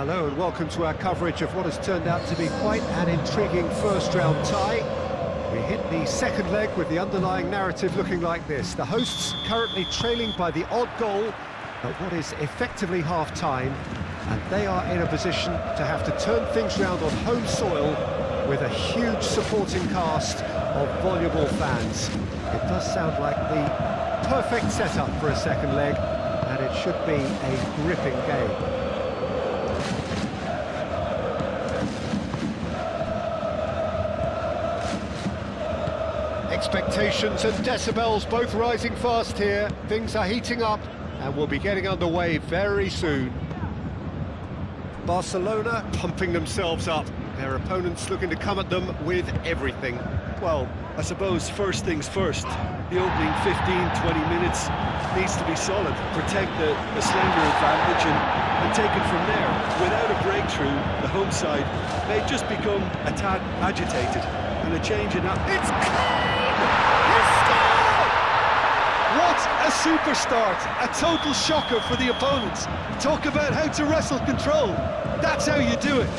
Hello and welcome to our coverage of what has turned out to be quite an intriguing first-round tie. We hit the second leg with the underlying narrative looking like this. The hosts currently trailing by the odd goal at what is effectively half-time, and they are in a position to have to turn things round on home soil with a huge supporting cast of voluble fans. It does sound like the perfect setup for a second leg, and it should be a gripping game. Expectations and decibels both rising fast here. Things are heating up and we'll be getting underway very soon. Barcelona pumping themselves up. Their opponents looking to come at them with everything. Well, I suppose first things first. The opening 15-20 minutes needs to be solid. Protect the slender advantage and take it from there. Without a breakthrough, the home side may just become a tad agitated. And a change in that. It's Kane! He scored! What a super start! A total shocker for the opponents. Talk about how to wrestle control. That's how you do it.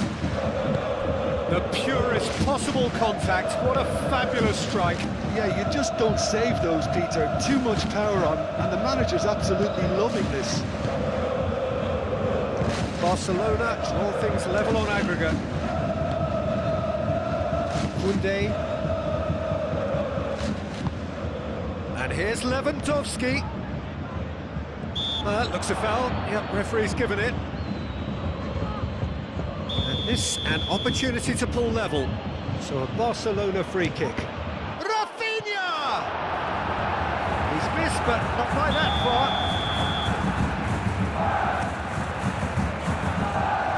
The purest possible contact. What a fabulous strike. Yeah, you just don't save those, Peter. Too much power on, and the manager's absolutely loving this. Barcelona draw things level on aggregate. Munich. And here's Lewandowski. Looks a foul. Yep, referee's given it. And this an opportunity to pull level. So a Barcelona free kick. Rafinha! He's missed, but not by that far.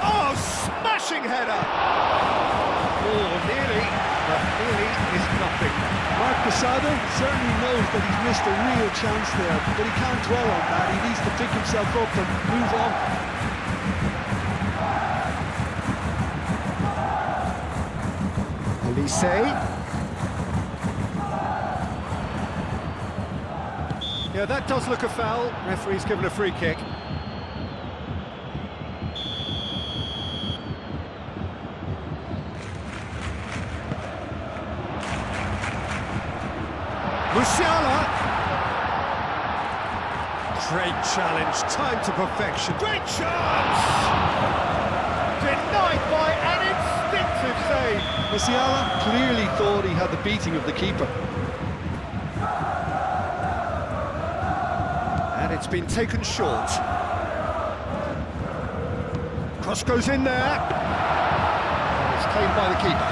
Oh, smashing header! Oh, nearly, but nearly is nothing. Marc Casado certainly knows that he's missed a real chance there, but he can't dwell on that. He needs to pick himself up and move on. Elise. Yeah, that does look a foul. Referee's given a free kick. Musiala! Great challenge, time to perfection. Great chance! Denied by an instinctive save. Musiala clearly thought he had the beating of the keeper. And it's been taken short. Cross goes in there. It's claimed by the keeper.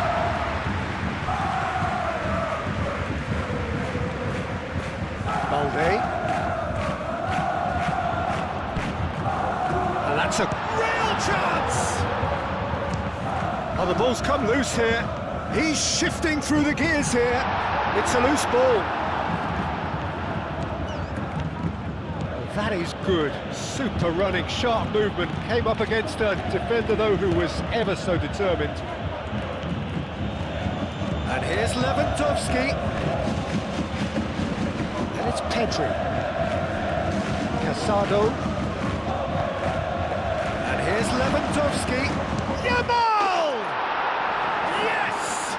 And that's a real chance! Oh, the ball's come loose here. He's shifting through the gears here. It's a loose ball. That is good. Super running, sharp movement. Came up against a defender, though, who was ever so determined. And here's Lewandowski. And it's Pedri. Casado. And here's Lewandowski. Yamal! Yes!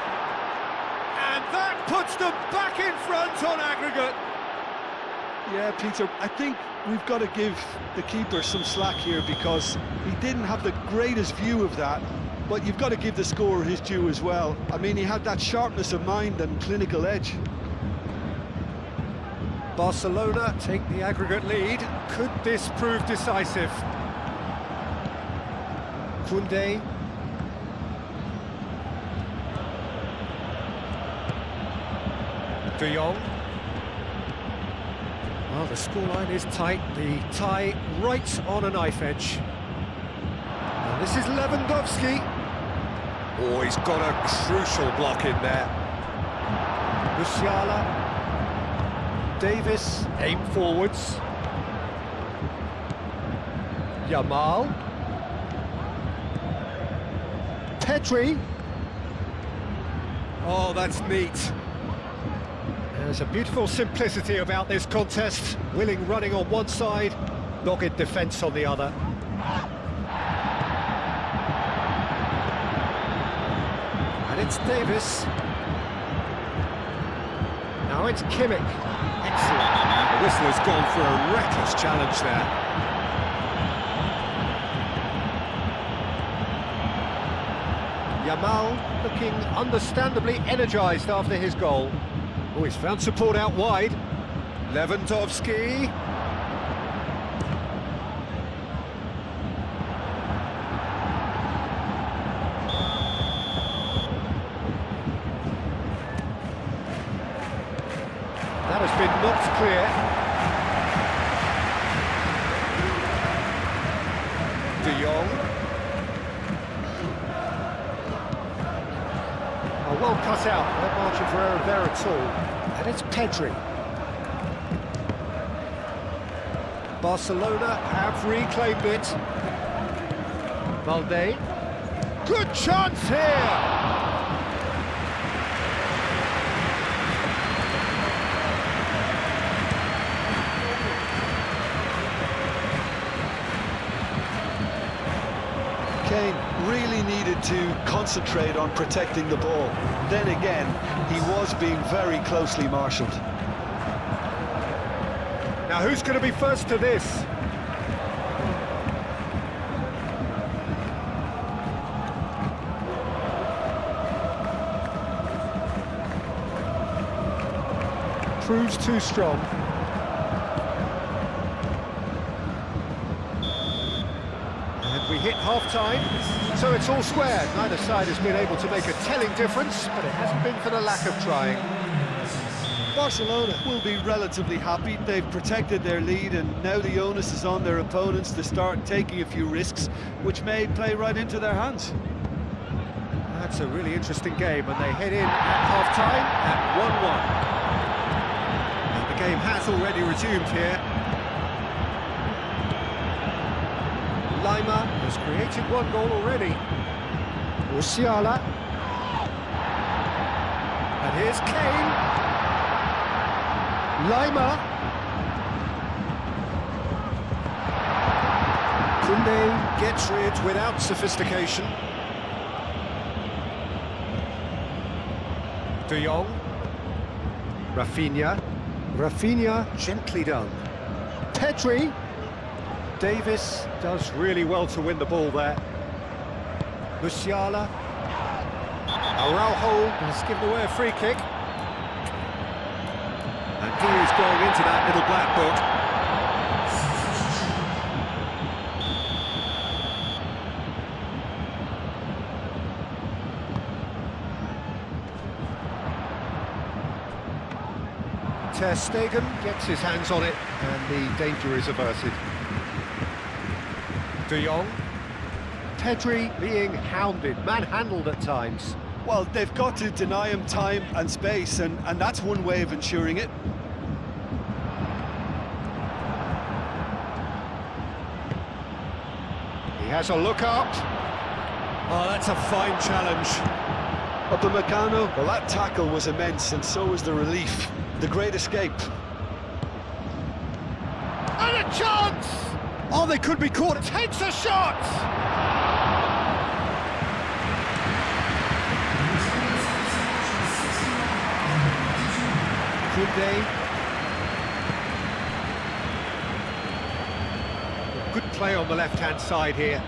And that puts them back in front on aggregate. Yeah, Peter, I think we've got to give the keeper some slack here because he didn't have the greatest view of that, but you've got to give the scorer his due as well. I mean, he had that sharpness of mind and clinical edge. Barcelona take the aggregate lead. Could this prove decisive? Kunde. De Jong. Well, the scoreline is tight. The tie right on a knife edge. And this is Lewandowski. Oh, he's got a crucial block in there. Musiala. Davis, aim forwards. Yamal. Pedri. Oh, that's neat. There's a beautiful simplicity about this contest. Willing running on one side, dogged defence on the other. And it's Davis. Now it's Kimmich. Excellent. And the whistle has gone for a reckless challenge there. Yamal looking understandably energised after his goal. Oh, he's found support out wide. Lewandowski. That has been knocked clear. De Jong. Oh, well cut out. No margin for error there at all. And it's Pedri. Barcelona have reclaimed it. Valde. Good chance here! Kane really needed to concentrate on protecting the ball. Then again, he was being very closely marshalled. Now who's going to be first to this? Proves too strong. And we hit half-time, so it's all square. Neither side has been able to make a telling difference, but it hasn't been for the lack of trying. Barcelona will be relatively happy. They've protected their lead, and now the onus is on their opponents to start taking a few risks, which may play right into their hands. That's a really interesting game, and they head in at half-time at 1-1. And the game has already resumed here. Lima has created one goal already. Musiala. And here's Kane. Lima. Koundé gets rid without sophistication. De Jong. Rafinha gently done. Pedri. Davis does really well to win the ball there. Musiala. Araujo has given away a free kick. And he is going into that little black book. Ter Stegen gets his hands on it, and the danger is averted. De Jong. Pedri being hounded, manhandled at times. Well, they've got to deny him time and space, and that's one way of ensuring it. He has a look up. Oh, that's a fine challenge. Upamecano, well, that tackle was immense, and so was the relief. The great escape. And a chance! Oh, they could be caught. Takes a shot! Koundé. Good play on the left-hand side here.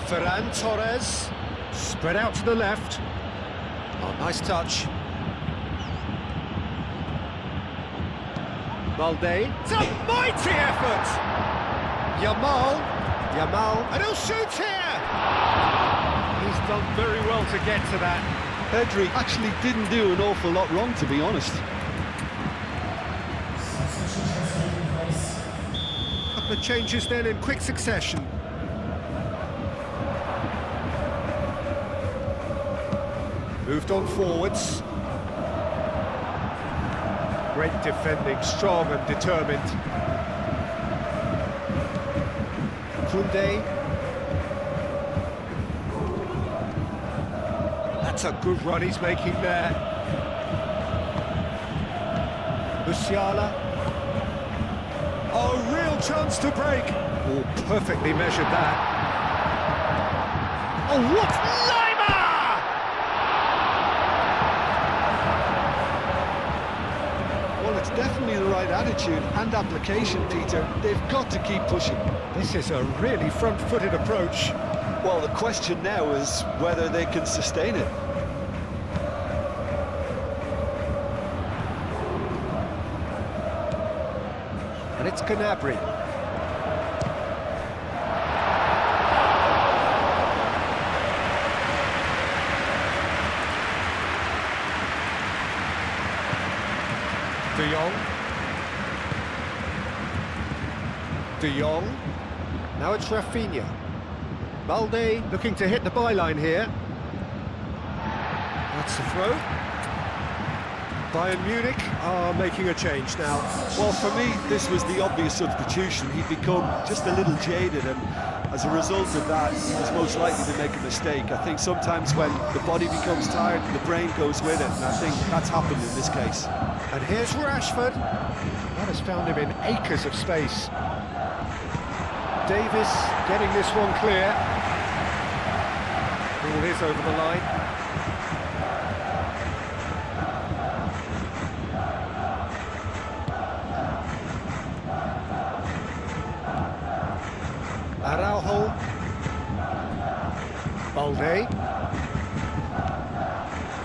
Ferran Torres. Spread out to the left. Oh, nice touch. Valde. It's a mighty effort! Yamal, and he'll shoot here! He's done very well to get to that. Pedri actually didn't do an awful lot wrong, to be honest. Couple of changes then in quick succession. Moved on forwards. Great defending, strong and determined. Koundé. That's a good run he's making there. Musiala. Oh, real chance to break. Oh, perfectly measured that. Oh, what? Lima! definitely the right attitude and application, Peter. They've got to keep pushing. This is a really front-footed approach. Well, the question now is whether they can sustain it. And it's Gnabry. De Jong. De Jong. Now it's Rafinha. Balde looking to hit the byline here. That's the throw. Bayern Munich are making a change now. Well, for me, this was the obvious substitution. He'd become just a little jaded, and as a result of that, he was most likely to make a mistake. I think sometimes when the body becomes tired, the brain goes with it, and I think that's happened in this case. And here's Rashford. That has found him in acres of space. Davis getting this one clear. Ball is over the line. Araujo. Balde.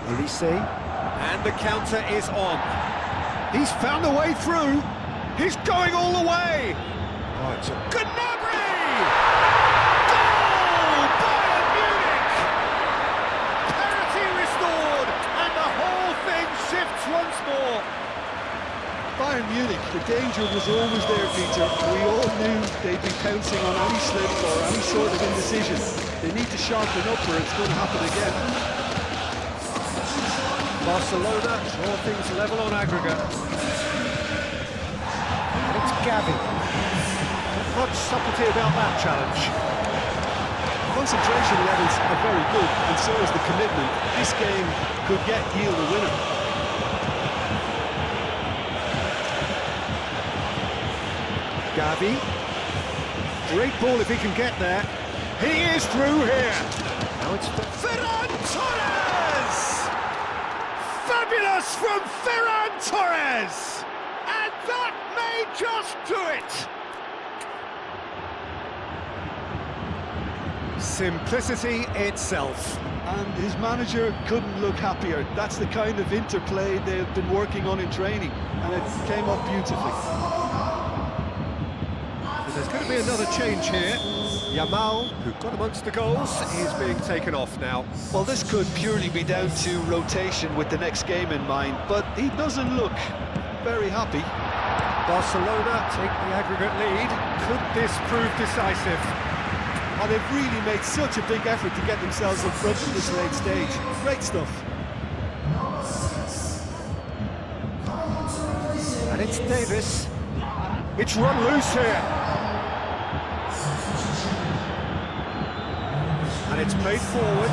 Olise. And the counter is on. He's found a way through. He's going all the way. Oh, it's a Gnabry! Goal! Bayern Munich! Parity restored, and the whole thing shifts once more. Bayern Munich, the danger was always there, Peter. We all knew they'd be pouncing on any slip or any sort of indecision. They need to sharpen up or it's going to happen again. Barcelona draw things level on aggregate. And it's Gavi. Not much subtlety about that challenge. Concentration levels are very good, and so is the commitment. This game could yield a winner. Gavi. Great ball if he can get there. He is through here. Now it's Ferran Torres! Fabulous from Ferran Torres! And that may just do it! Simplicity itself. And his manager couldn't look happier. That's the kind of interplay they've been working on in training, and it came off beautifully. And there's going to be another change here. Yamal, who got amongst the goals, is being taken off now. Well, this could purely be down to rotation with the next game in mind, but he doesn't look very happy. Barcelona take the aggregate lead. Could this prove decisive? And they've really made such a big effort to get themselves in front at this late stage. Great stuff. And it's Davis. It's run loose here. And it's played forward.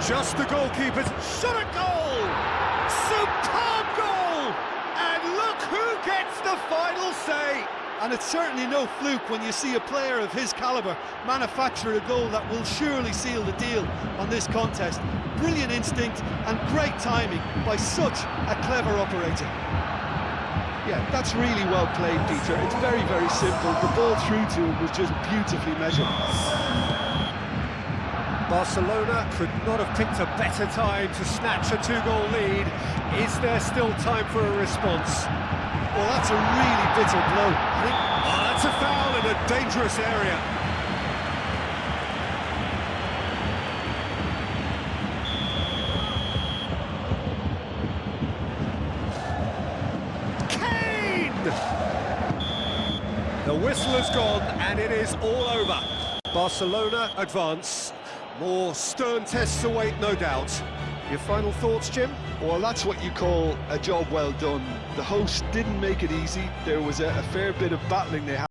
Just the goalkeeper's shot at goal! Superb goal! And look who gets the final say! And it's certainly no fluke when you see a player of his calibre manufacture a goal that will surely seal the deal on this contest. Brilliant instinct and great timing by such a clever operator. Yeah, that's really well played, Peter. It's very, very simple. The ball through to him was just beautifully measured. Barcelona could not have picked a better time to snatch a two-goal lead. Is there still time for a response? Well, that's a really bitter blow. That's a foul in a dangerous area. Kane! The whistle has gone and it is all over. Barcelona advance. More stern tests await, no doubt. Your final thoughts, Jim? Well, that's what you call a job well done. The hosts didn't make it easy. There was a fair bit of battling they had.